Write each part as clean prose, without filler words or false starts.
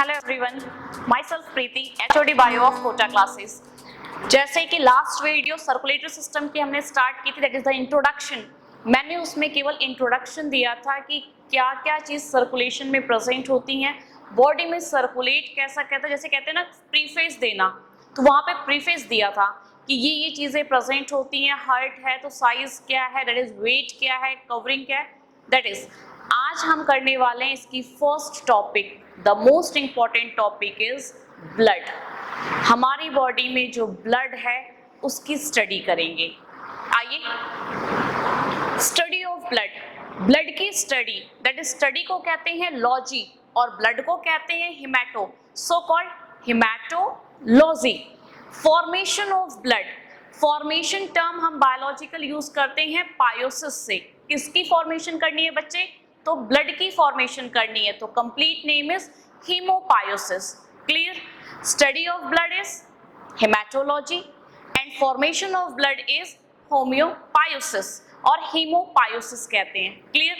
Hello everyone, my self Preeti, HOD bio of Kota classes. जैसे कि last video circulatory system की हमने स्टार्ट की थी, दैट इज द इंट्रोडक्शन। मैंने उसमें केवल इंट्रोडक्शन दिया था कि क्या क्या चीज़ सर्कुलेशन में प्रेजेंट होती हैं, बॉडी में सर्कुलेट कैसा कहता है, जैसे कहते हैं ना प्रीफेस देना, तो वहाँ पे प्रीफेस दिया था कि ये चीज़ें प्रेजेंट होती हैं। हाइट है तो साइज क्या है, दैट इज वेट क्या है, कवरिंग क्या है, दैट इज। आज हम करने वाले हैं इसकी first topic, the most important topic is blood. हमारी बॉडी में जो ब्लड है उसकी स्टडी करेंगे। आइए, स्टडी ऑफ ब्लड। ब्लड की स्टडी, दैट इज स्टडी को कहते हैं लॉजी और ब्लड को कहते हैं haemato, so called haematology. Formation of blood, formation term हम बायोलॉजिकल यूज करते हैं पायोसिस से। किसकी फॉर्मेशन करनी है बच्चे? तो ब्लड की फॉर्मेशन करनी है, तो complete name is haemopoiesis. Clear? Study of blood is haematology and formation of blood is haemopoiesis और हीमोपायोसिस कहते हैं। क्लियर?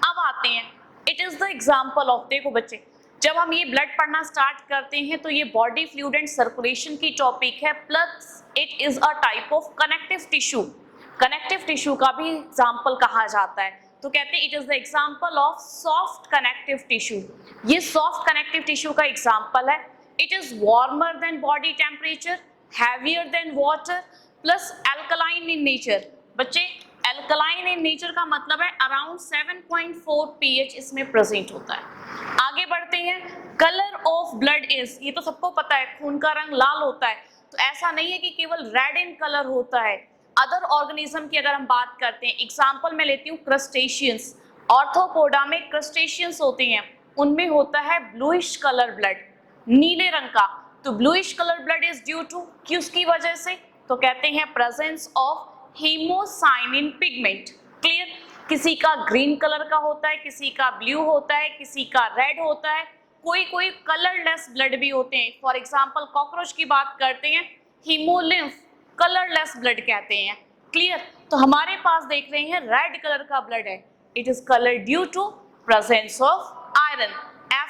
अब आते हैं, it is the example of, देखो बच्चे जब हम ये ब्लड पढ़ना स्टार्ट करते हैं तो ये बॉडी फ्लूइड एंड सर्कुलेशन की टॉपिक है, plus it is a type of connective tissue. Connective tissue का भी एग्जाम्पल कहा जाता है, तो कहते हैं it is the example of soft connective tissue. ये सॉफ्ट कनेक्टिव टिश्यू का एग्जाम्पल है। It is warmer than body temperature, heavier than water, plus alkaline in nature. बच्चे एल्कलाइन इन नेचर का मतलब है अराउंड 7.4 pH इसमें प्रेजेंट होता है। आगे बढ़ते हैं, कलर ऑफ ब्लड इज, ये तो सबको पता है खून का रंग लाल होता है, तो ऐसा नहीं है कि केवल रेड इन कलर होता है। अदर ऑर्गेनिज्म की अगर हम बात करते हैं, एग्जांपल मैं लेती हूँ क्रस्टेशियंस। ऑर्थोपोडा में क्रस्टेशियंस होते हैं, उनमें होता है ब्लूइश कलर ब्लड, नीले रंग का। तो bluish colour blood is due to, किसकी वजह से? तो कहते हैं presence of haemocyanin pigment. Clear? किसी का ग्रीन कलर का होता है, किसी का ब्लू होता है, किसी का रेड होता है, कोई कोई कलरलेस ब्लड भी होते हैं। फॉर एग्जांपल कॉकरोच की बात करते हैं, हीमोलिम्फ कलरलेस ब्लड कहते हैं। क्लियर? तो हमारे पास देख रहे हैं रेड कलर का ब्लड है, it is colour due to presence of iron,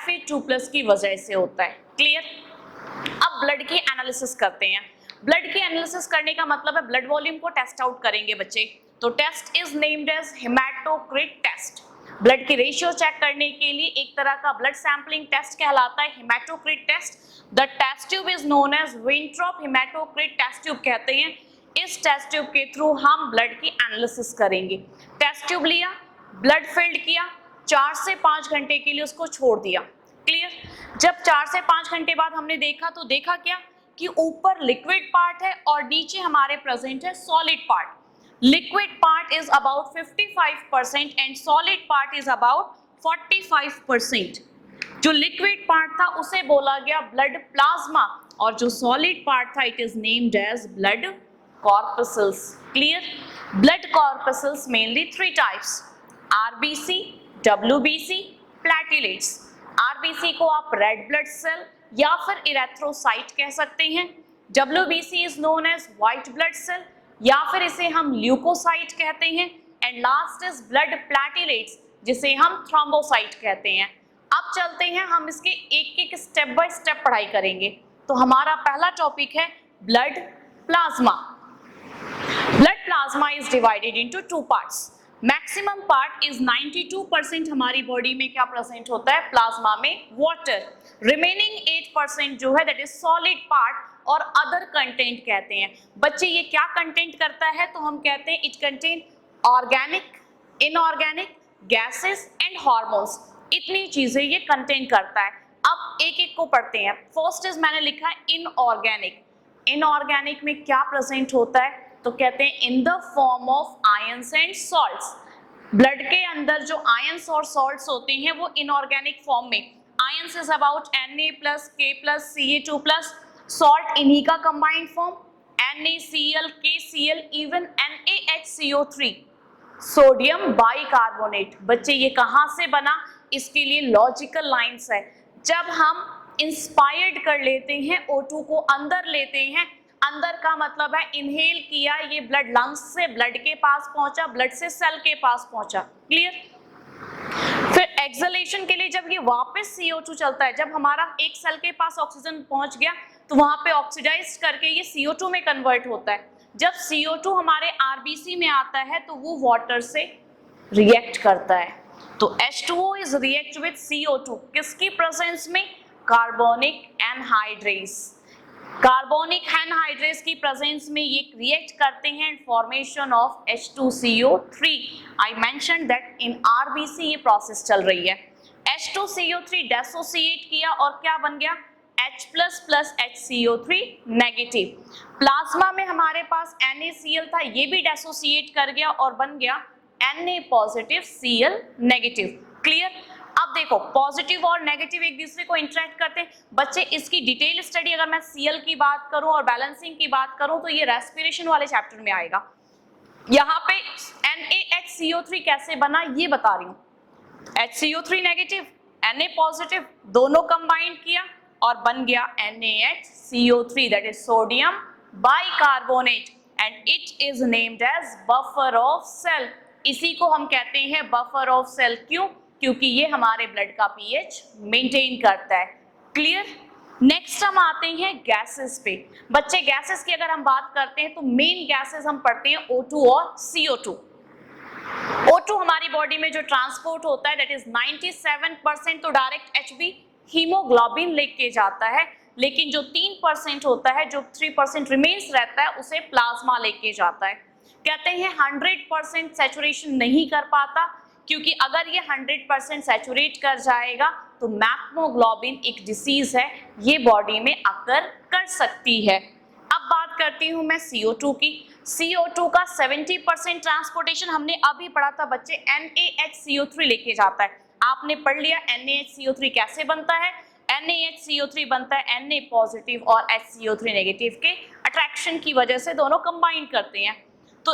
Fe2+ की वजह से होता है। क्लियर? अब ब्लड की एनालिसिस करते हैं। ब्लड की एनालिसिस करने का मतलब है ब्लड वॉल्यूम को टेस्ट आउट करेंगे बच्चे, तो test is named as haematocrit test. Blood की रेशियो चेक करने के लिए एक तरह का ब्लड सैंपलिंग टेस्ट कहलाता है haematocrit test. The test tube is known as Wintrobe haematocrit test tube कहते हैं। इस टेस्ट ट्यूब के थ्रू हम ब्लड की एनालिसिस करेंगे। टेस्ट ट्यूब लिया, ब्लड फिल्ड किया, 4 से 5 घंटे के लिए उसको छोड़ दिया। क्लियर? जब 4 से 5 घंटे बाद हमने देखा तो देखा क्या कि ऊपर लिक्विड पार्ट है और नीचे हमारे प्रेजेंट है solid part. Liquid part is about 55% and solid part is about 45%। जो लिक्विड पार्ट था उसे बोला गया ब्लड प्लाज्मा और जो सॉलिड पार्ट था it is named as blood corpuscles. Clear? Blood corpuscles mainly 3 types, RBC, WBC, platelets. RBC को आप रेड ब्लड सेल या फिर इरेथ्रोसाइट कह सकते हैं। WBC is known as white blood cell या फिर इसे हम ल्यूकोसाइट कहते हैं। And last is blood platelets जिसे हम थ्रोम्बोसाइट कहते हैं। अब चलते हैं, हम इसके एक एक स्टेप बाय स्टेप पढ़ाई करेंगे। तो हमारा पहला टॉपिक है blood plasma. Blood plasma is divided into 2 parts. Maximum part is 92% हमारी बॉडी में क्या प्रेजेंट होता है प्लाज्मा में? वाटर। रिमेनिंग 8% जो है दैट इज सॉलिड पार्ट और अदर कंटेंट कहते हैं। बच्चे ये क्या कंटेंट करता है? तो हम कहते हैं it contain organic, inorganic, gases and hormones. इतनी चीजें ये कंटेन करता है। अब एक एक को पढ़ते हैं। फर्स्ट इज मैंने लिखा है इनऑर्गेनिक। इनऑर्गेनिक में क्या प्रेजेंट होता है? तो कहते हैं in the form of ions and salts. Blood के अंदर जो आयंस और सॉल्ट्स होते हैं वो इनऑर्गेनिक फॉर्म में, ions is about Na+, K+, Ca2+, salt इन्हीं का combined form NaCl, KCl, even NaHCO3, sodium bicarbonate. बच्चे ये कहाँ से बना? इसके लिए लॉजिकल लाइंस है। जब हम इंस्पायर्ड कर लेते हैं O2 को अंदर लेते हैं, अंदर का मतलब है इनहेल किया, ये ब्लड लंग्स से ब्लड के पास पहुंचा, ब्लड से सेल के पास पहुंचा। क्लियर? फिर एक्सलेशन के लिए जब ये वापस CO2 चलता है, जब हमारा एक सेल के पास ऑक्सीजन पहुंच गया तो वहां पे ऑक्सीडाइज करके ये CO2 में कन्वर्ट होता है। जब CO2 हमारे RBC में आता है तो वो वाटर से रिएक्ट करता है। तो H2O is react with CO2 किसकी प्रेजेंस में? Carbonic anhydrase. कार्बोनिक एनहाइड्रेस की प्रेजेंस में ये रिएक्ट करते हैं formation of H2CO3। I mention that in RBC ये प्रोसेस चल रही है। H2CO3 डिसोसिएट किया और क्या बन गया? H++ HCO3 negative. प्लाज्मा में हमारे पास NaCl था, ये भी डिसोसिएट कर गया और बन गया Na positive Cl negative. Clear? अब देखो पॉजिटिव और नेगेटिव एक दूसरे को इंटरेक्ट करते हैं। बच्चे इसकी डिटेल स्टडी अगर मैं Cl की बात करूं और बैलेंसिंग की बात करूं तो ये रेस्पिरेशन वाले चैप्टर में आएगा। यहाँ पे NaHCO3 कैसे बना ये बता रही हूँ। HCO3 नेगेटिव Na पॉजिटिव दोनों कंबाइन किया और बन गया NaHCO3 that is sodium bicarbonate and it is named as buffer of cell. इसी को हम कहते हैं बफर ऑफ सेल। क्यों? क्योंकि ये हमारे ब्लड का पीएच मेंटेन करता है। क्लियर? नेक्स्ट हम आते हैं गैसेस पे। बच्चे गैसेस की अगर हम बात करते हैं तो मेन गैसेस हम पढ़ते हैं O2 और CO2। O2 हमारी बॉडी में जो ट्रांसपोर्ट होता है दैट इज 97% तो डायरेक्ट HB हीमोग्लोबिन लेके जाता है, लेकिन जो 3% होता है, जो 3% रिमेन्स रहता है, उसे प्लाज्मा लेके जाता है। कहते हैं 100% सैचुरेशन नहीं कर पाता क्योंकि अगर ये 100% सैचुरेट कर जाएगा तो मैक्मोग्लोबिन एक डिसीज है, ये बॉडी में अकर कर सकती है। अब बात करती हूँ मैं CO2 की। CO2 का 70% ट्रांसपोर्टेशन हमने अभी पढ़ा था बच्चे, NaHCO3 लेके जाता है। आपने पढ़ लिया NaHCO3 कैसे बनता है। NaHCO3 बनता है Na पॉजिटिव और HCO3 नेगेटिव के अट्रैक्शन की वजह से, दोनों कंबाइन करते हैं। तो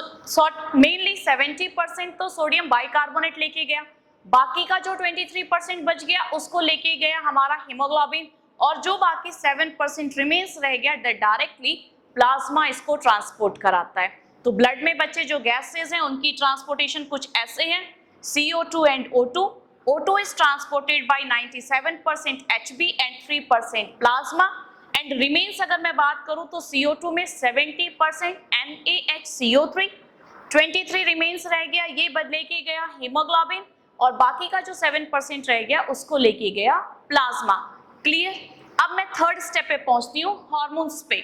मेनली 70% तो सोडियम बाइकार्बोनेट लेके गया, बाकी का जो 23% बच गया उसको लेके गया हमारा हीमोग्लोबिन, और जो बाकी 7% रिमेन्स रह गया दैट डायरेक्टली प्लाज्मा इसको ट्रांसपोर्ट कराता है। तो ब्लड में बच्चे जो गैसेस हैं उनकी ट्रांसपोर्टेशन कुछ ऐसे हैं, CO2 and O2। O2 is transported by 97% HB and 3% plasma and remains अगर मैं बात करूं तो CO2 में 70% NaHCO3, 23 remains रह गया, ये बदले के गया हीमोग्लोबिन, और बाकी का जो 7% रह गया उसको लेके गया प्लाज्मा। क्लियर? अब मैं थर्ड स्टेप पे पहुंचती हूँ, हार्मोन्स पे।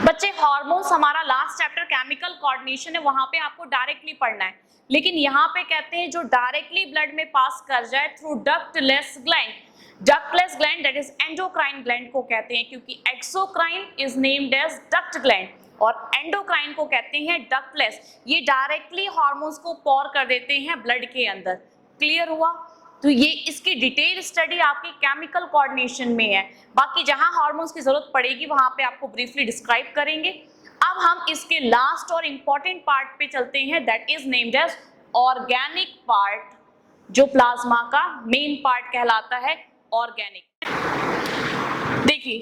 बच्चे हार्मोन्स हमारा लास्ट चैप्टर केमिकल कोऑर्डिनेशन है, वहां पे आपको डायरेक्टली पढ़ना है, लेकिन यहाँ पे कहते हैं जो डायरेक्टली ब्लड में पास कर जाए through ductless gland. Ductless gland that is endocrine gland को कहते हैं, क्योंकि exocrine is named as duct gland और एंडोक्राइन को कहते हैं डक्टलेस। ये डायरेक्टली हार्मोन्स को पॉर कर देते हैं ब्लड के अंदर। क्लियर हुआ? तो ये इसकी डिटेल स्टडी आपकी केमिकल कोऑर्डिनेशन में है, बाकी जहां हार्मोन्स की जरूरत पड़ेगी वहां पे आपको ब्रीफली डिस्क्राइब करेंगे। अब हम इसके लास्ट और इंपॉर्टेंट पार्ट पे चलते हैं that is named as organic part, जो प्लाज्मा का मेन पार्ट कहलाता है ऑर्गेनिक। देखिए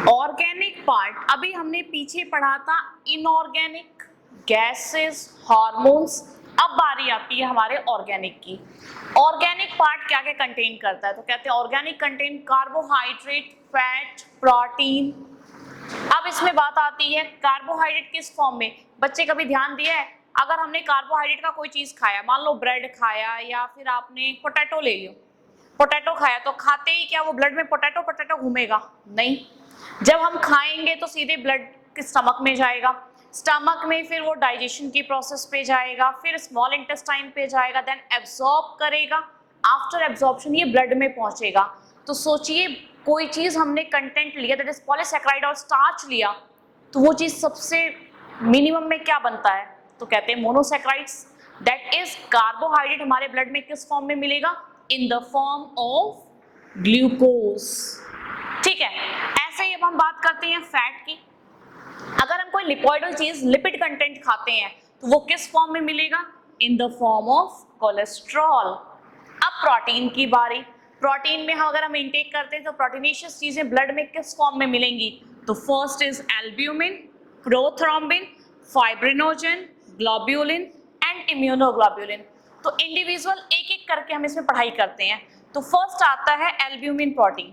ऑर्गेनिक पार्ट अभी हमने पीछे पढ़ा था इनऑर्गेनिक, गैसेस, हार्मोन्स। अब बारी आती है हमारे ऑर्गेनिक की। ऑर्गेनिक पार्ट क्या क्या कंटेन करता है? तो कहते हैं organic contain carbohydrate, fat, protein. अब इसमें बात आती है कार्बोहाइड्रेट किस फॉर्म में। बच्चे कभी ध्यान दिया है, अगर हमने कार्बोहाइड्रेट का कोई चीज खाया, मान लो ब्रेड खाया या फिर आपने पोटैटो ले लियो, पोटैटो खाया, तो खाते ही क्या वो ब्लड में पोटैटो पोटैटो घूमेगा? नहीं। जब हम खाएंगे तो सीधे ब्लड के स्टमक में जाएगा, स्टमक में फिर वो डाइजेशन की प्रोसेस पे जाएगा, फिर स्मॉल इंटेस्टाइन पे जाएगा, देन एब्जॉर्ब करेगा, आफ्टर एब्जॉर्प्शन ये ब्लड में पहुंचेगा। तो सोचिए कोई चीज हमने कंटेंट लिया दैट इज पॉलीसैकेराइड और स्टार्च लिया, तो वो चीज सबसे मिनिमम में क्या बनता है? तो कहते हैं मोनोसैकेराइड्स। दैट इज कार्बोहाइड्रेट हमारे ब्लड में किस फॉर्म में मिलेगा? In the form of glucose. ठीक है, ऐसे ही अब हम बात करते हैं फैट की। अगर हम कोई लिपिडल चीज, लिपिड कंटेंट खाते हैं तो वो किस फॉर्म में मिलेगा? In the form of cholesterol. अब प्रोटीन की बारी। प्रोटीन में अगर हम इंटेक करते हैं तो प्रोटीनेशियस चीजें ब्लड में किस फॉर्म में मिलेंगी? तो first is albumin, prothrombin, fibrinogen, globulin and immunoglobulin. तो इंडिविजुअल एक एक करके हम इसमें पढ़ाई करते हैं। तो फर्स्ट आता है एल्ब्यूमिन प्रोटीन।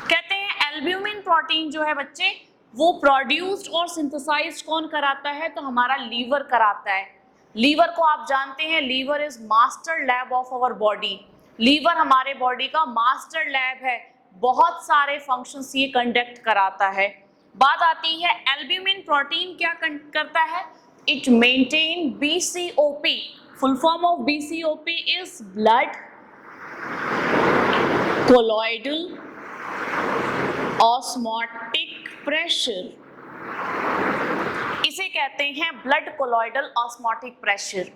कहते हैं एल्ब्यूमिन प्रोटीन जो है बच्चे वो प्रोड्यूस्ड और सिंथेसाइज्ड कौन कराता है, तो हमारा लीवर कराता है। लीवर को आप जानते हैं, liver is master lab of our body. Liver हमारे बॉडी का मास्टर लैब है, बहुत सारे फंक्शंस ये कंडक्ट कराता है। बात आती है एल्ब्यूमिन प्रोटीन क्या करता है, it maintain BCOP। Full form of BCOP is blood colloidal osmotic pressure. इसे कहते हैं ब्लड कोलॉइडल ऑस्मोटिक प्रेशर,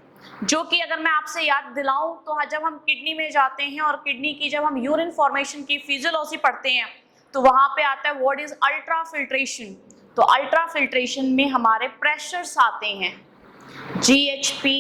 जो कि अगर मैं आपसे याद दिलाऊं तो जब हम किडनी में जाते हैं और किडनी की जब हम यूरिन फॉर्मेशन की फिजियोलॉजी पढ़ते हैं तो वहां पे आता है व्हाट इज अल्ट्रा फिल्ट्रेशन। तो अल्ट्रा फिल्ट्रेशन में हमारे प्रेशर्स आते हैं GHP,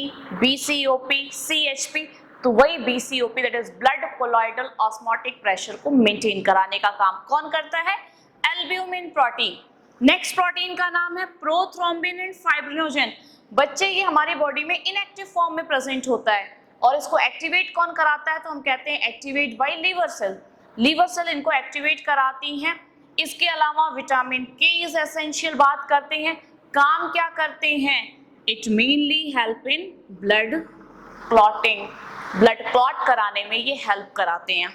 BCOP, CHP। तो वही BCOP that is blood colloidal osmotic pressure को मेंटेन कराने का काम कौन करता है, एल्ब्यूमिन प्रोटीन। नेक्स्ट प्रोटीन का नाम है प्रोथ्रोम्बिन एंड फाइब्रिनोजेन। बच्चे ये हमारी बॉडी में इनएक्टिव फॉर्म में प्रेजेंट होता है और इसको एक्टिवेट कौन कराता है, तो हम कहते हैं activate by liver cell. Liver cell इनको एक्टिवेट कराती हैं। इसके अलावा विटामिन के इज एसेंशियल बात करते हैं, काम क्या करते हैं, it mainly help in blood clotting, blood clot कराने में ये हेल्प कराते हैं।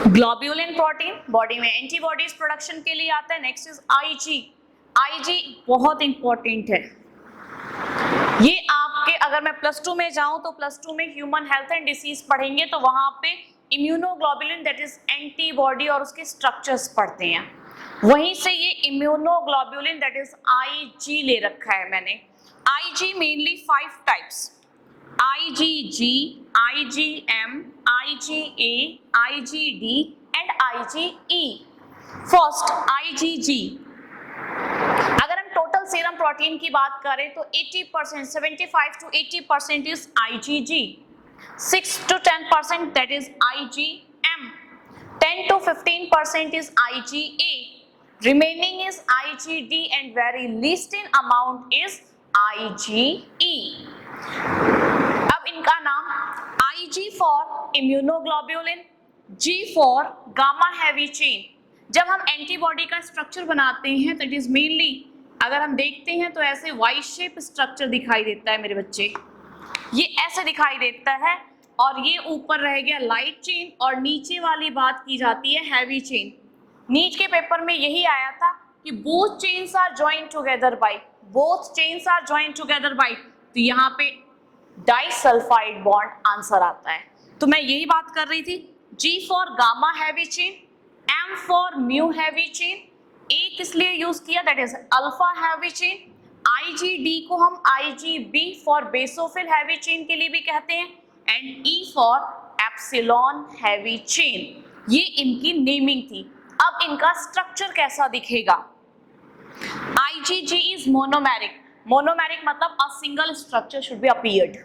ग्लोब्यूलिन प्रोटीन बॉडी में एंटीबॉडीज प्रोडक्शन के लिए आता है। Next is IG। IG बहुत इंपॉर्टेंट है, ये आपके अगर मैं +2 में जाऊं तो +2 में ह्यूमन हेल्थ एंड डिसीज पढ़ेंगे तो वहां पे इम्यूनोग्लोबुलिन दैट इज एंटीबॉडी और उसके स्ट्रक्चर्स पढ़ते हैं। वहीं से ये इम्यूनोग्लोबुलिन दैट इज IG ले रखा है मैंने। IG mainly 5 types, IgG, IgM, IgA, IgD and IgE। First IgG, अगर हम टोटल सीरम प्रोटीन की बात करें तो 80%, 75 to 80% is IgG, 6 to 10% that is IgM, 10 to 15% is IgA, remaining is IgD and very least in amount is IgE। अब इनका नाम IG for immunoglobulin, G for gamma heavy chain. जब हम antibody का स्ट्रक्चर बनाते हैं तो इट इज मेनली, अगर हम देखते हैं तो ऐसे वाई शेप स्ट्रक्चर दिखाई देता है मेरे बच्चे, ये ऐसे दिखाई देता है और ये ऊपर रह गया लाइट चेन और नीचे वाली बात की जाती है हैवी चेन। नीट के पेपर में यही आया था कि both chains are joint together by, both chains are joint together by, तो यहाँ पे डाइसल्फाइड बॉन्ड आंसर आता है। तो मैं यही बात कर रही थी, G for gamma heavy chain, M for mu heavy chain, A किस लिए यूज किया that is alpha heavy chain, IgD को हम IgB for basophil heavy chain के लिए भी कहते हैं and E for epsilon heavy chain. ये इनकी नेमिंग थी। अब इनका स्ट्रक्चर कैसा दिखेगा, IgG इज मोनोमेरिक, मोनोमेरिक मतलब a single structure should be appeared.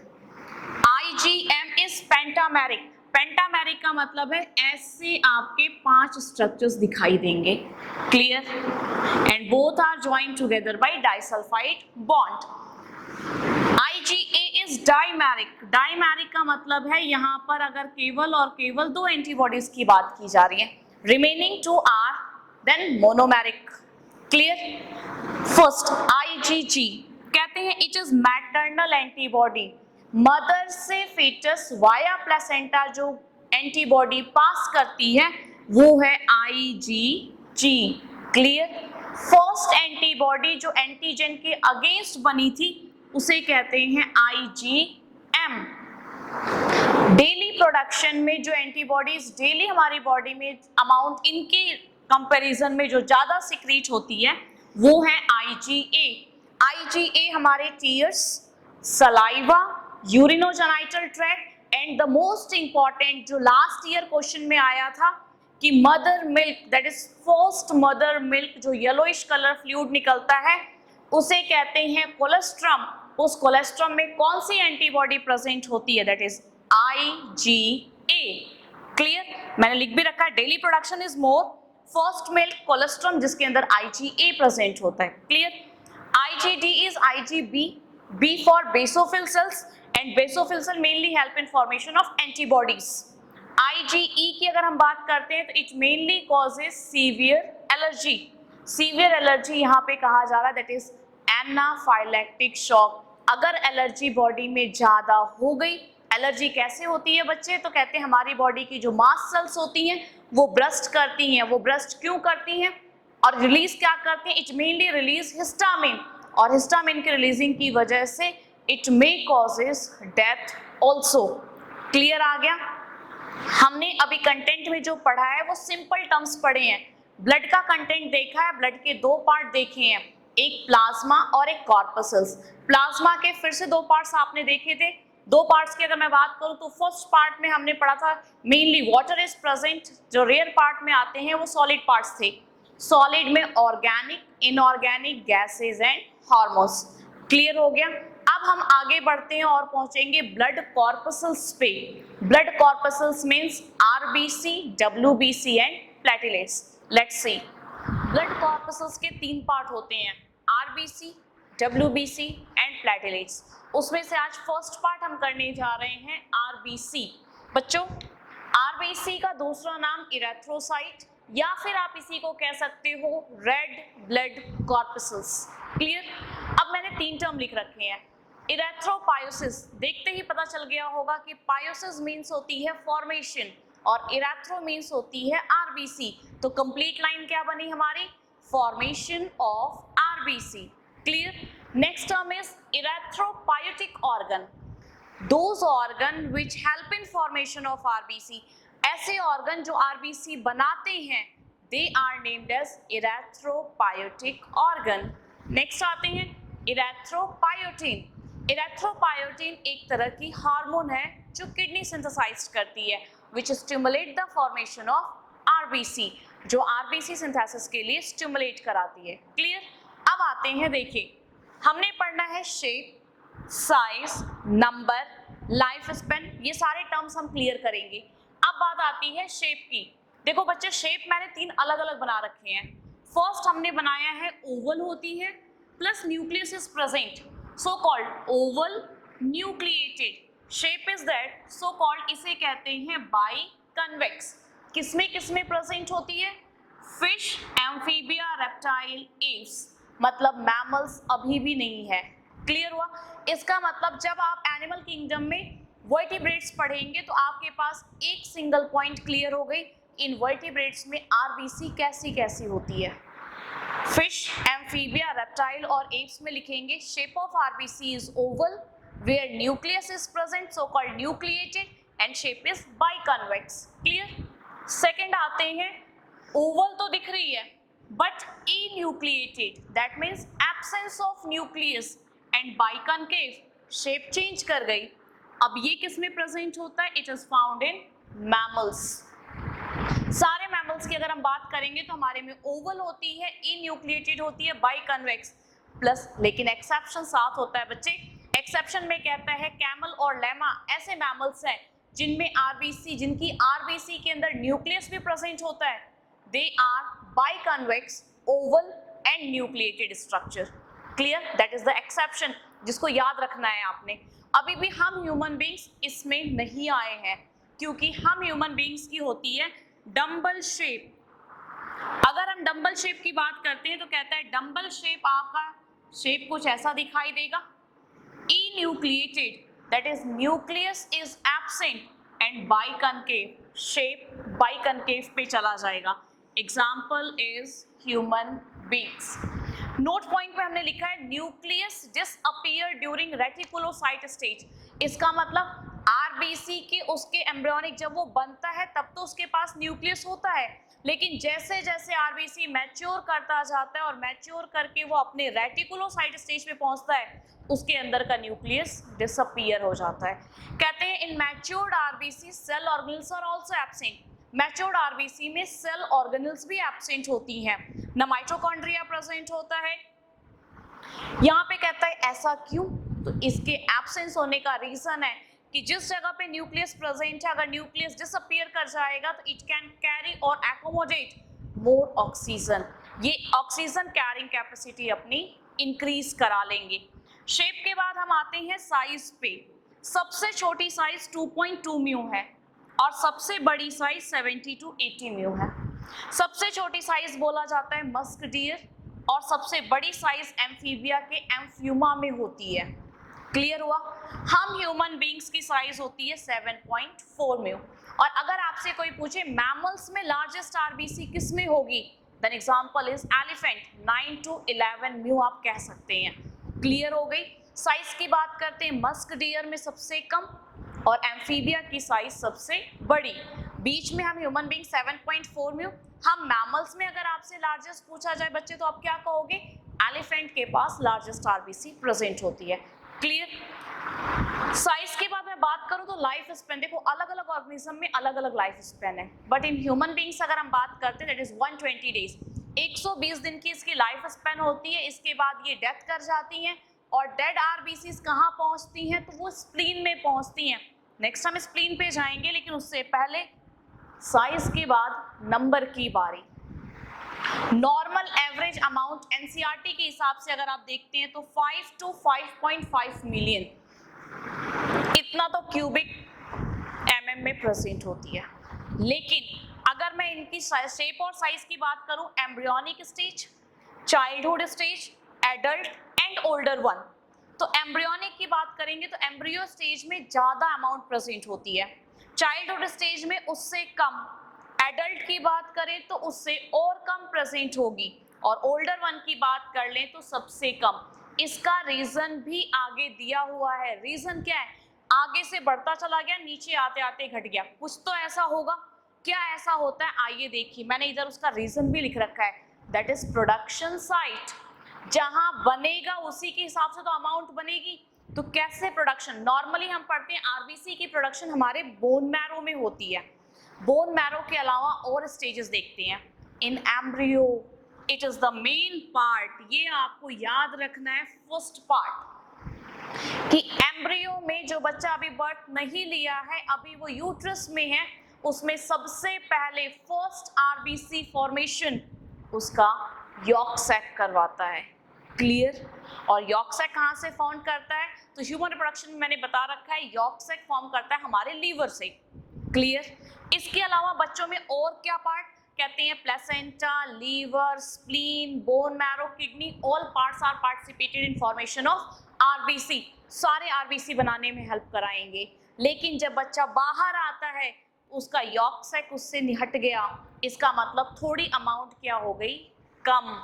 IgM is pentameric, pentameric का मतलब है ऐसे आपके 5 स्ट्रक्चर्स दिखाई देंगे, clear, and both are joint together by disulphide bond. IgA is dimeric, dimeric का मतलब है यहाँ पर अगर केवल और केवल 2 एंटीबॉडीज की बात की जा रही है, remaining 2 are then monomeric, clear. First IgG कहते हैं it is maternal antibody, mother से fetus वाया प्लेसेंटा जो एंटीबॉडी पास करती है वो है IgG, क्लियर। फर्स्ट एंटीबॉडी जो एंटीजन के अगेंस्ट बनी थी उसे कहते हैं IgM। डेली प्रोडक्शन में जो एंटीबॉडीज डेली हमारी बॉडी में अमाउंट इनके कंपैरिजन में जो ज्यादा सिक्रीट होती है वो है IgA। IgA हमारे tears, saliva, urinogenital tract and the most important जो लास्ट ईयर क्वेश्चन में आया था कि mother milk that is first mother milk जो येलोइश कलर फ्लूइड निकलता है उसे कहते हैं कोलेस्ट्रम। उस कोलेस्ट्रम में कौन सी एंटीबॉडी प्रेजेंट होती है दैट इज IgA, क्लियर। मैंने लिख भी रखा है daily production is more, first milk colostrum जिसके अंदर IgA प्रेजेंट होता है, clear. IgD is IgB, B for basophil cells and basophils mainly help in formation of antibodies. IgE की अगर हम बात करते हैं तो it mainly causes severe allergy. Severe allergy यहाँ पे कहा जा रहा है दैट इज एनाफाइलैक्टिक शॉक। अगर एलर्जी बॉडी में ज्यादा हो गई, एलर्जी कैसे होती है बच्चे, तो कहते हैं हमारी बॉडी की जो मास्ट सेल्स होती हैं वो ब्रस्ट करती हैं। वो ब्रस्ट क्यों करती हैं और रिलीज क्या करती हैं, इट मेनली रिलीज हिस्टामिन, और हिस्टामिन के रिलीजिंग की वजह से it may causes death also. Clear आ गया। हमने अभी कंटेंट में जो पढ़ा है वो सिंपल टर्म्स पढ़े हैं। ब्लड का कंटेंट देखा है, ब्लड के दो पार्ट देखे हैं, एक प्लाज्मा और एक कॉर्पसल्स। प्लाज्मा के फिर से दो पार्ट्स आपने देखे थे। दो पार्ट्स की अगर मैं बात करूं तो फर्स्ट पार्ट में हमने पढ़ा था मेनली वाटर इज प्रेजेंट, जो रेयर पार्ट में आते हैं वो सॉलिड पार्ट्स थे। सॉलिड में organic, inorganic gases and hormones. Clear हो गया। अब हम आगे बढ़ते हैं और पहुंचेंगे ब्लड कॉर्पसल्स पे। Blood corpuscles means RBC, WBC and platelets. Let's see. Blood corpuscles के तीन पार्ट होते हैं, आरबीसी, डब्ल्यूबीसी एंड प्लेटलेट्स। उसमें से आज फर्स्ट पार्ट हम करने जा रहे हैं आरबीसी। बच्चों, आरबीसी का दूसरा नाम इरेथ्रोसाइट या फिर आप इसी को कह सकते हो रेड ब्लड कॉर्पसल्स। क्लियर। अब मैंने तीन टर्म लिख रखे हैं। इरेथ्रोपायोसिस, देखते ही पता चल गया होगा कि पायोसिस मीन्स होती है फॉर्मेशन और इरेथ्रो मीन्स होती है आरबीसी। तो कंप्लीट लाइन क्या बनी हमारी, formation of RBC. Clear. Next term is erythropoietic organ, those organ which help in formation of RBC. ऐसे ऑर्गन जो आरबीसी बनाते हैं they are named as erythropoietic organ. Next आते हैं इरेथ्रोपायोटिन। इरेथ्रोपायोटिन एक तरह की हार्मोन है जो किडनी सिंथेसाइज करती है which stimulate the formation of RBC, जो आरबीसी सिंथेसिस के लिए स्टिमुलेट कराती है। क्लियर। अब आते हैं, देखिए हमने पढ़ना है shape, size, number, life span, ये सारे टर्म्स हम क्लियर करेंगे। अब बात आती है शेप की। देखो बच्चे, शेप मैंने तीन अलग अलग बना रखे हैं। फर्स्ट हमने बनाया है ओवल होती है plus nucleus is present, so called Oval nucleated shape is that, so called इसे कहते हैं बाई कन्वेक्स। किसमें प्रेजेंट होती है, फिश, एम्फीबिया, रेप्टाइल, एव्स, मतलब मैमल्स अभी भी नहीं है। क्लियर हुआ। इसका मतलब जब आप एनिमल किंगडम में वर्टिब्रेट्स पढ़ेंगे तो आपके पास एक सिंगल पॉइंट क्लियर हो गई, इन वर्टिब्रेट्स में आरबीसी कैसी कैसी होती है। फिश, एम्फीबिया, रेप्टाइल और एप्स में लिखेंगे shape of RBC is oval where nucleus is present, so called nucleated, and shape is biconvex. Clear. Second आते हैं, ओवल तो दिख रही है but enucleated, that means absence of nucleus, and biconcave, shape change कर गई। अब ये किस में प्रेजेंट होता है, it is found in mammals. सारे मैमल्स की अगर हम बात करेंगे तो हमारे में ओवल होती है, इन्यूक्लिएटेड होती है, बाइकन्वेक्स प्लस, लेकिन एक्सेप्शन साथ होता है बच्चे। एक्सेप्शन में कहता है कैमल और लेमा ऐसे मैमल्स हैं जिनमें आरबीसी, जिनकी आरबीसी के अंदर न्यूक्लियस भी प्रेजेंट होता है, they are biconvex, oval and nucleated structure. Clear. That is the exception, जिसको याद रखना है आपने। अभी भी हम ह्यूमन बींग्स इसमें नहीं आए हैं क्योंकि हम ह्यूमन बींग्स की होती है डम्बल शेप। अगर हम डम्बल शेप की बात करते हैं तो कहता है डम्बल शेप, आपका शेप कुछ ऐसा दिखाई देगा, enucleated, that is nucleus is absent and biconcave, shape biconcave पे चला जाएगा। Example is human beings. Note point पे हमने लिखा है nucleus disappear during reticulocyte stage. इसका मतलब आरबीसी के उसके एम्ब्रियोनिक जब वो बनता है तब तो उसके पास न्यूक्लियस होता है, लेकिन जैसे जैसे आरबीसी मैच्योर करता जाता है और मैच्योर करके वो अपने रेटिकुलोसाइट स्टेज पे पहुंचता है, उसके अंदर का न्यूक्लियस डिसअपीयर हो जाता है। कहते हैं in matured RBC cell organelles are also absent. Matured RBC में सेल ऑर्गेनल्स भी एब्सेंट होती हैं, ना माइटोकॉन्ड्रिया प्रेजेंट होता है। यहाँ पे कहता है ऐसा क्यों, तो इसके एब्सेंस होने का रीजन है कि जिस जगह पे न्यूक्लियस प्रेजेंट है, अगर न्यूक्लियस डिसअपीयर कर जाएगा तो इट कैन कैरी और एकोमोडेट मोर ऑक्सीजन, ये ऑक्सीजन कैरिंग कैपेसिटी अपनी इंक्रीज करा लेंगे। शेप के बाद हम आते हैं साइज पे। सबसे छोटी साइज 2.2 म्यू है और सबसे बड़ी साइज 70 to 80 म्यू है। सबसे छोटी साइज बोला जाता है मस्क डियर और सबसे बड़ी साइज एम्फीबिया के एम्फ्यूमा में होती है। क्लियर हुआ? हम ह्यूमन बींग्स की साइज होती है 7.4 म्यू। और अगर आपसे कोई पूछे मैमल्स में लार्जेस्ट आरबीसी किस में होगी, then example is elephant 9 to 11 mu आप कह सकते हैं। क्लियर हो गई? साइज की बात करते हैं, मस्क डियर में सबसे कम और एम्फीबिया की साइज सबसे बड़ी। बीच में हम ह्यूमन बींग 7.4 म्यू। हम मैमल्स में अगर आपसे लार्जेस्ट पूछा जाए बच्चे तो आप क्या कहोगे? एलिफेंट के पास लार्जेस्ट आरबीसी प्रेजेंट होती है। क्लियर? साइज के बाद मैं बात करूं तो लाइफ स्पेन, देखो अलग अलग ऑर्गेनिज्म में अलग अलग लाइफ स्पेन है, बट इन ह्यूमन बींग्स अगर हम बात करते हैं दैट इज 120 डेज, 120 दिन की इसकी लाइफ स्पेन होती है। इसके बाद ये डेथ कर जाती हैं और डेड आरबीसीज कहाँ पहुंचती हैं? तो वो स्प्लीन में पहुंचती हैं। नेक्स्ट हम स्प्लीन पे जाएंगे, लेकिन उससे पहले साइज के बाद नंबर की बारी। नॉर्मल एवरेज अमाउंट एनसीईआरटी के हिसाब से अगर आप देखते हैं तो 5 to 5.5 मिलियन, इतना तो क्यूबिक एमएम में प्रेजेंट होती है। लेकिन अगर मैं इनकी शेप और साइज की बात करूं, embryonic stage, childhood stage, adult and older one, तो एम्ब्रियोनिक की बात करेंगे तो एम्ब्रियो स्टेज में ज्यादा अमाउंट प्रेजेंट होती है, चाइल्डहुड स्टेज में उससे कम, एडल्ट की बात करें तो उससे और कम प्रेजेंट होगी, और ओल्डर वन की बात कर लें तो सबसे कम। इसका रीजन भी आगे दिया हुआ है। रीजन क्या है? आगे से बढ़ता चला गया, नीचे आते आते घट गया, कुछ तो ऐसा होगा। क्या ऐसा होता है आइए देखिए, मैंने इधर उसका रीजन भी लिख रखा है, दैट इज प्रोडक्शन साइट। जहां बनेगा उसी के हिसाब से तो अमाउंट बनेगी। तो कैसे प्रोडक्शन? नॉर्मली हम पढ़ते हैं आरबीसी की प्रोडक्शन हमारे बोन मैरो में होती है। बोन मैरो के अलावा और स्टेजेस देखते हैं। इन embryo it is the main part, ये आपको याद रखना है फर्स्ट पार्ट, कि एम्ब्रियो में जो बच्चा अभी बर्थ नहीं लिया है, अभी वो यूट्रस में है, उसमें सबसे पहले फर्स्ट आरबीसी फॉर्मेशन उसका यॉर्क सैक करवाता है। क्लियर? और यॉर्क सैक कहाँ से फॉर्म करता है? तो ह्यूमन रिप्रोडक्शन में मैंने बता रखा है यॉर्क सैक फॉर्म करता है हमारे लीवर से। क्लियर? इसके अलावा बच्चों में और क्या पार्ट कहते हैं? Placenta, liver, spleen, bone marrow, kidney, all parts are participated in formation of RBC. सारे आरबीसी बनाने में हेल्प कराएंगे। लेकिन जब बच्चा बाहर आता है, उसका यॉर्क सैक उससे हट गया, इसका मतलब थोड़ी अमाउंट क्या हो गई? कम।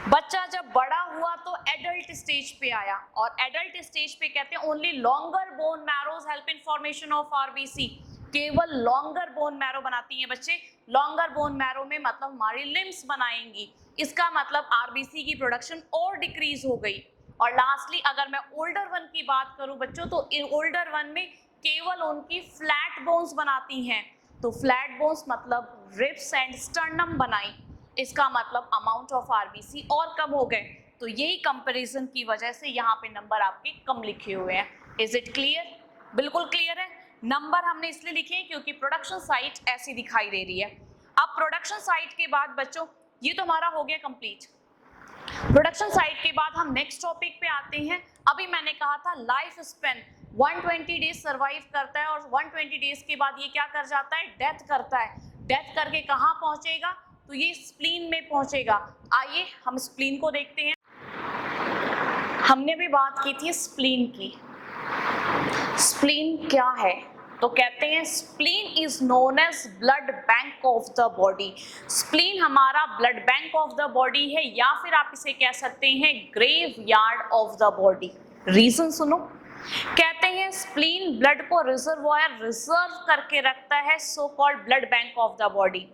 बच्चा जब बड़ा हुआ तो एडल्ट स्टेज पे आया, और एडल्ट स्टेज पे कहते हैं only longer bone marrows help in formation of RBC. केवल लॉन्गर बोन मैरो बनाती हैं बच्चे। लॉन्गर बोन मैरो में मतलब हमारी लिम्स बनाएंगी, इसका मतलब आरबीसी की प्रोडक्शन और डिक्रीज हो गई। और लास्टली अगर मैं ओल्डर वन की बात करूं बच्चों, तो ओल्डर वन में केवल उनकी फ्लैट बोन्स बनाती हैं। तो फ्लैट बोन्स मतलब रिब्स एंड स्टर्नम बनाई, इसका मतलब अमाउंट ऑफ आरबीसी और कम हो गए। तो यही कंपैरिजन की वजह से यहाँ पे नंबर आपके कम लिखे हुए हैं। Is it clear? बिल्कुल क्लियर है। नंबर हमने इसलिए लिखे हैं क्योंकि प्रोडक्शन साइट ऐसी दिखाई दे रही है। अब प्रोडक्शन साइट के बाद बच्चों ये तो हमारा हो गया कंप्लीट। प्रोडक्शन साइट के बाद हम नेक्स्ट टॉपिक पे आते हैं। अभी मैंने कहा था लाइफ स्पेन 120 डेज सर्वाइव करता है, और 120 डेज के बाद ये क्या कर जाता है? डेथ करता है। डेथ करके कहाँ पहुंचेगा? तो ये स्प्लीन में पहुंचेगा। आइए हम स्प्लीन को देखते हैं। हमने भी बात की थी स्प्लीन की। स्प्लीन क्या है? तो कहते हैं spleen is known as blood bank of the body. Spleen हमारा blood bank of the body है, या फिर आप इसे कह सकते हैं graveyard of the body. Reason सुनो, कहते हैं स्प्लीन ब्लड को रिजर्व करके रखता है, so called blood bank of the body.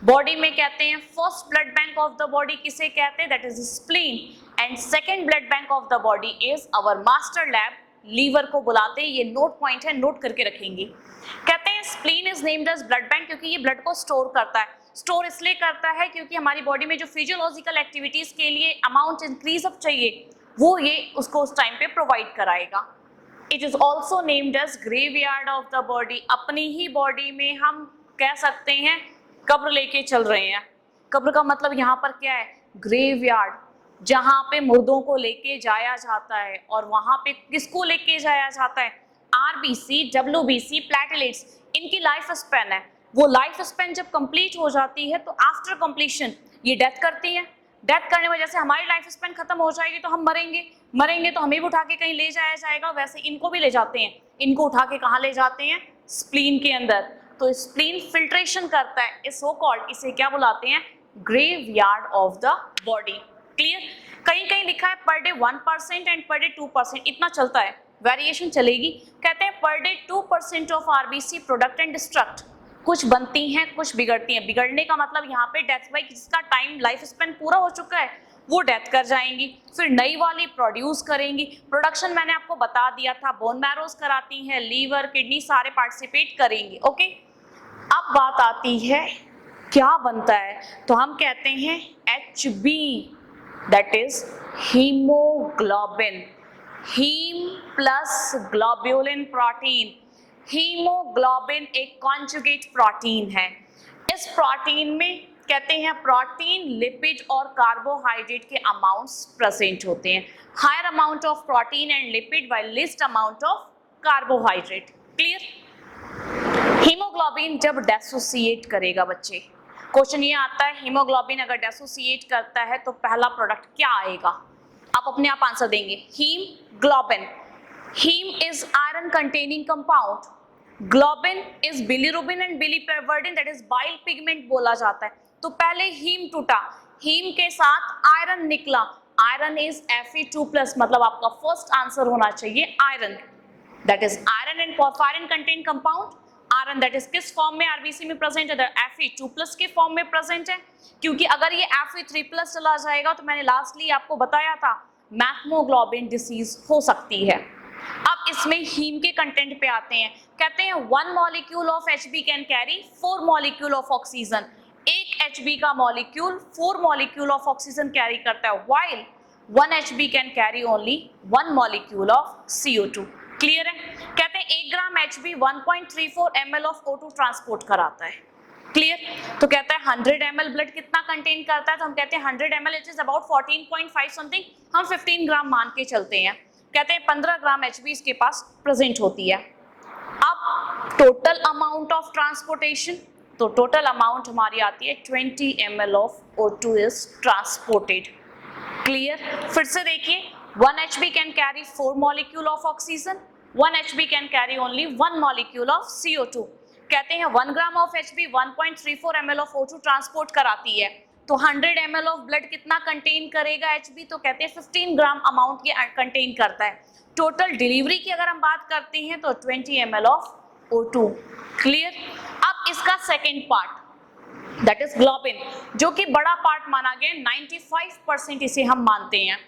Body में कहते हैं first blood bank of the body किसे कहते हैं? That is spleen. And second blood bank of the body is our master lab, liver को बुलाते हैं। ये नोट पॉइंट है, नोट करके रखेंगे। कहते हैं spleen is named as blood bank क्योंकि ये ब्लड को स्टोर करता है। स्टोर इसलिए करता है क्योंकि हमारी बॉडी में जो फिजियोलॉजिकल एक्टिविटीज के लिए अमाउंट इंक्रीज अप चाहिए, वो ये उसको उस टाइम पे प्रोवाइड कराएगा। It is also named as graveyard of the body. अपनी ही बॉडी में हम कह सकते हैं कब्र लेके चल रहे हैं। कब्र का मतलब यहाँ पर क्या है? ग्रेवयार्ड, जहाँ पे मुर्दों को लेके जाया जाता है। और वहाँ पे किसको लेके जाया जाता है? आरबीसी, डब्ल्यूबीसी, प्लेटलेट्स, इनकी लाइफ स्पेन है, वो लाइफ स्पेन जब कंप्लीट हो जाती है तो आफ्टर कंप्लीशन ये डेथ करती है। डेथ करने में जैसे हमारी लाइफ स्पेन खत्म हो जाएगी तो हम मरेंगे तो हमें भी उठा के कहीं ले जाया जाएगा, वैसे इनको भी ले जाते हैं। इनको उठा के कहाँ ले जाते हैं? स्प्लीन के अंदर। तो स्प्लीन फिल्ट्रेशन करता है, इस सो कॉल्ड, इसे क्या बुलाते हैं? Graveyard of the body. Clear? कहीं कहीं लिखा है पर डे 1% एंड पर डे 2%, इतना चलता है, वेरिएशन चलेगी। कहते हैं per day 2% of RBC product and destruct, कुछ बनती हैं कुछ बिगड़ती हैं। बिगड़ने का मतलब यहाँ पे डेथ बाई, जिसका टाइम लाइफ स्पेन पूरा हो चुका है वो डेथ कर जाएंगी, फिर नई वाली प्रोड्यूस करेंगी। प्रोडक्शन मैंने आपको बता दिया था, बोन मैरोज कराती हैं, लीवर, किडनी सारे पार्टिसिपेट करेंगे। ओके, अब बात आती है क्या बनता है, तो हम कहते हैं HB, that is haemoglobin, haem plus globulin protein. Haemoglobin एक कॉन्जुगेट प्रोटीन है। इस प्रोटीन में कहते हैं प्रोटीन, लिपिड और कार्बोहाइड्रेट के अमाउंट्स प्रेजेंट होते हैं। Higher amount of protein and lipid while least amount of carbohydrate. Clear? Haemoglobin जब डेसोसिएट करेगा बच्चे, क्वेश्चन ये आता है हीमोग्लोबिन अगर डेसोसिएट करता है तो पहला प्रोडक्ट क्या आएगा? आप अपने आप आंसर देंगे। Haemoglobin, haem is iron containing compound, globin is bilirubin and biliverdin, that is bile pigment बोला जाता है। तो पहले हीम टूटा, हीम के साथ आयरन निकला, आयरन इज Fe2+, मतलब आपका फर्स्ट आंसर होना चाहिए iron, that is iron and porphyrin contain compound. Iron that is किस फॉर्म में आरबीसी में प्रेजेंट है? Fe2+ के फॉर्म में प्रेजेंट है, क्योंकि अगर ये Fe3+ चला जाएगा तो मैंने लास्टली आपको बताया था मैथमोग्लोबिन डिसीज हो सकती है। अब इसमें हीम के कंटेंट पे आते हैं। कहते हैं 1 molecule of HB can carry 4 molecule of oxygen, एक HB का molecule 4 molecule of oxygen carry करता है, while 1 HB can carry only 1 molecule of CO2। Clear है? कहते हैं 1 ग्राम HB 1.34 ml of O2 transport कराता है। क्लियर? तो कहता है 100 ml ब्लड कितना कंटेन करता है, तो हम कहते हैं 100 ml it is about 14.5 something, हम 15 ग्राम मान के चलते हैं। कहते हैं 15 ग्राम HB इसके पास प्रेजेंट होती है। अब टोटल अमाउंट ऑफ ट्रांसपोर्टेशन, तो टोटल अमाउंट हमारी आती है 20 ml of O2 is transported. Clear? फिर से देखिए 1 HB can carry 4 molecule of oxygen, 1 HB can carry only 1 molecule of CO2। कहते हैं 1 gram of HB 1.34 ml of O2 transport कराती है, तो 100 ml ऑफ ब्लड कितना कंटेन करेगा HB, तो कहते हैं 15 ग्राम अमाउंट के कंटेन करता है। टोटल डिलीवरी की अगर हम बात करते हैं तो 20 ml ऑफ O2। क्लियर? अब इसका second part that is globin, जो कि बड़ा पार्ट माना गया, 95% इसे हम मानते हैं।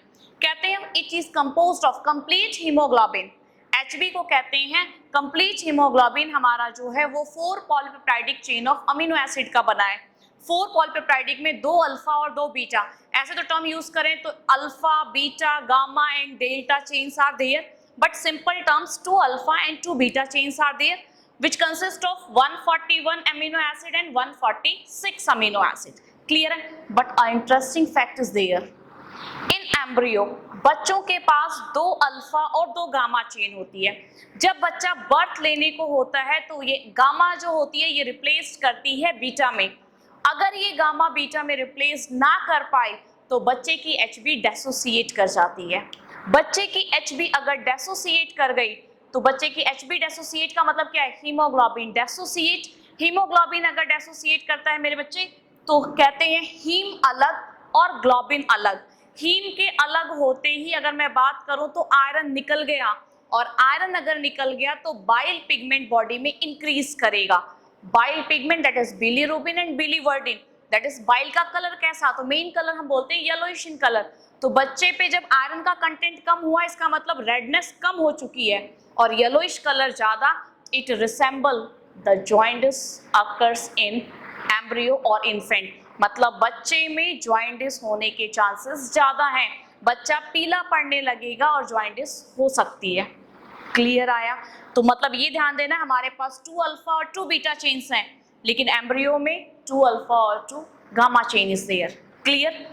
कहते हैं it is composed of complete haemoglobin, HB को कहते हैं कंप्लीट हीमोग्लोबिन। हमारा जो है वो 4 पॉलीपेप्टाइडिक चेन ऑफ अमीनो एसिड का बना है। 4 पॉलीपेप्टाइडिक में 2 अल्फा और 2 बीटा, ऐसे तो टर्म यूज करें तो alpha, beta, gamma and delta chains are there, but simple terms 2 alpha and 2 beta chains are there which consist of 141 amino acid and 146 amino acid. Clear है? But an interesting fact is there. In embryo, बच्चों के पास 2 alpha और 2 gamma chain होती है। जब बच्चा birth लेने को होता है तो ये गामा जो होती है ये रिप्लेस करती है बीटा में। अगर ये गामा बीटा में रिप्लेस ना कर पाए तो बच्चे की HB डेसोसिएट कर जाती है। बच्चे की HB अगर डेसोसिएट कर गई तो बच्चे की HB डेसोसिएट का मतलब क्या है? हीमोग्लोबिन डेसोसिएट। हीमोग्लोबिन अगर डेसोसिएट करता है मेरे बच्चे तो कहते हैं हीम अलग और ग्लोबिन अलग। हीम के अलग होते ही अगर मैं बात करूं तो आयरन निकल गया, और आयरन अगर निकल गया तो बाइल पिगमेंट बॉडी में इंक्रीज करेगा। Bile pigment that is bilirubin and biliverdin, that is bile का कलर कैसा, तो मेन कलर हम बोलते हैं येलोइश इन कलर। तो बच्चे पे जब आयरन का कंटेंट कम हुआ इसका मतलब रेडनेस कम हो चुकी है और येलोइश कलर ज्यादा, it resemble the jaundice occurs in embryo और इन्फेंट, मतलब बच्चे में जॉइंटिस होने के चांसेस ज्यादा हैं। बच्चा पीला पड़ने लगेगा और जॉइंटिस हो सकती है। क्लियर आया? तो मतलब ये ध्यान देना हमारे पास 2 अल्फा और 2 बीटा चेन्स हैं, लेकिन एम्ब्रियो में 2 अल्फा और 2 gamma chain is there. Clear?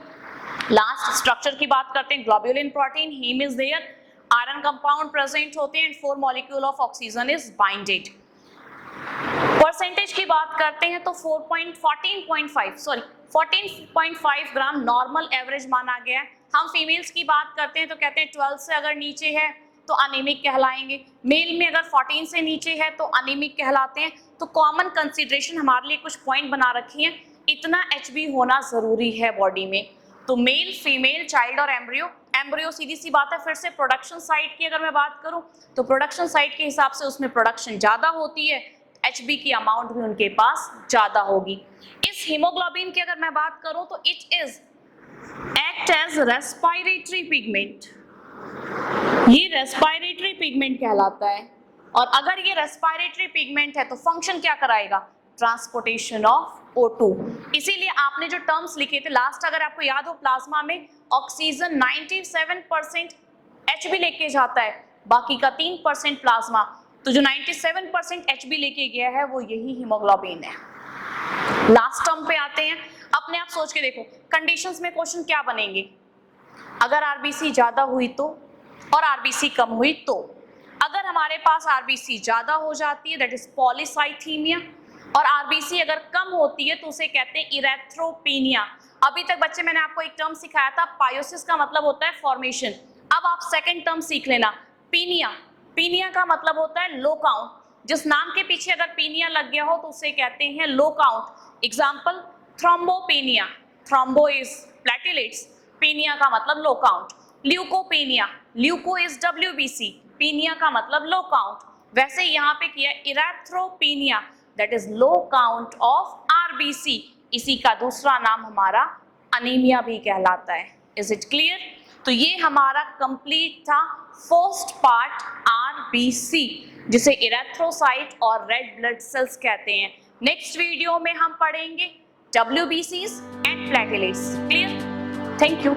Last structure की बात करते हैं। Globulin protein, haem is there, iron compound present होते हैं and 4 molecule of oxygen is binded. Percentage की बात करते हैं तो 14.5 ग्राम नॉर्मल एवरेज माना गया है। हम फीमेल्स की बात करते हैं तो कहते हैं 12 से अगर नीचे है तो अनीमिक कहलाएंगे, मेल में अगर 14 से नीचे है तो अनीमिक कहलाते हैं। तो कॉमन कंसीडरेशन हमारे लिए कुछ पॉइंट बना रखी है, इतना HB होना जरूरी है बॉडी में। तो मेल, फीमेल, चाइल्ड और एम्ब्रियो। एम्ब्रियो सीधी सी बात है, फिर से प्रोडक्शन साइट की अगर मैं बात करूं तो प्रोडक्शन साइट के हिसाब से उसमें प्रोडक्शन ज्यादा होती है, HB की अमाउंट भी उनके पास ज्यादा होगी। इस हीमोग्लोबिन की अगर मैं बात करूं तो it is act as respiratory pigment, ये रेस्पिरेटरी पिगमेंट कहलाता है। और अगर ये रेस्पिरेटरी पिगमेंट है तो फंक्शन क्या कराएगा, ट्रांसपोर्टेशन ऑफ O2। इसीलिए आपने जो टर्म्स लिखे थे लास्ट, अगर आपको याद हो, प्लाज्मा में ऑक्सीजन 97% HB लेके जाता है, बाकी का 3% प्लाज्मा। तो जो 97% HB लेके गया है वो यही हीमोग्लोबिन है। लास्ट टर्म पे आते हैं, अपने आप सोच के देखो कंडीशंस में क्वेश्चन क्या बनेंगे, अगर RBC ज्यादा हुई तो और RBC कम हुई तो। अगर हमारे पास RBC ज्यादा हो जाती है दैट इज पॉलीसाइथीमिया, और RBC अगर कम होती है तो उसे कहते हैं इरेथ्रोपेनिया। अभी तक बच्चे मैंने आपको एक टर्म सिखाया था, पायोसिस का मतलब होता है फॉर्मेशन। अब आप सेकंड टर्म सीख लेना, पीनिया। पीनिया का मतलब होता है लो काउंट। जिस नाम के पीछे अगर पीनिया लग गया हो तो उसे कहते हैं low count. Example thrombopenia, thrombo is platelets, penia का मतलब low count. Leucopenia, leuco is WBC, penia का मतलब लो काउंट। वैसे यहाँ पे किया erythropenia that is low count of RBC, इसी का दूसरा नाम हमारा अनीमिया भी कहलाता है। Is it clear? तो ये हमारा कंप्लीट था फर्स्ट पार्ट RBC, जिसे इरेथ्रोसाइट और रेड ब्लड सेल्स कहते हैं। नेक्स्ट वीडियो में हम पढ़ेंगे WBCs and platelets. Clear? Thank you.